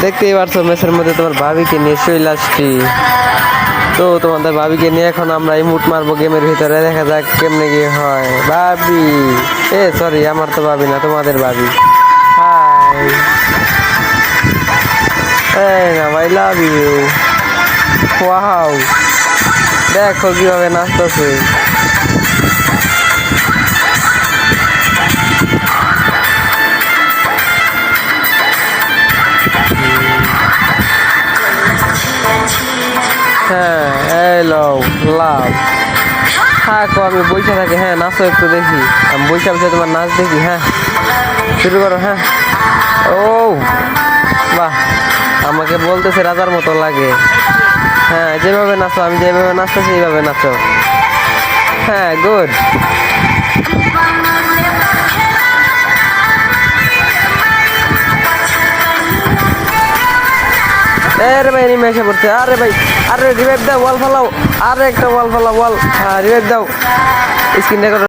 দেখতেই পারছো ম্যাচের মধ্যে তোমার ভাবিকে নিয়ে চলে আসছি। তো তোমাদের ভাবিকে নিয়ে এখন আমরা এই মুট মারবো গেমের ভিতরে, দেখা যাক কেমনে কি হয়। ভাবি, সরি, আমার তো ভাবি না, তোমাদের ভাবি। হাই, এই না, আই লাভ ইউ। ওয়াও, দেখো কিভাবে নাচতেছে। হ্যাঁ, হ্যালো, লাভ। থাকো, আমি বইসা থাকি। হ্যাঁ, নাচো একটু দেখি। আমি বইসা বসে তোমার নাচ দেখি। হ্যাঁ, শুরু করো। হ্যাঁ, ও বাহ, আমাকে বলতেছে রাজার মতো লাগে। হ্যাঁ, যেভাবে নাচো, আমি যেভাবে নাচতেছি এইভাবে নাচো। হ্যাঁ, গুড। আরে ভাই, এনিমি এসে পড়ছে। আরে ভাই, আরে রিভাইভ দাও, ওয়াল ফালাও। আরে একটা ওয়াল ফালাও, ওয়াল। হ্যাঁ, রিভাইভ দাও। Screen record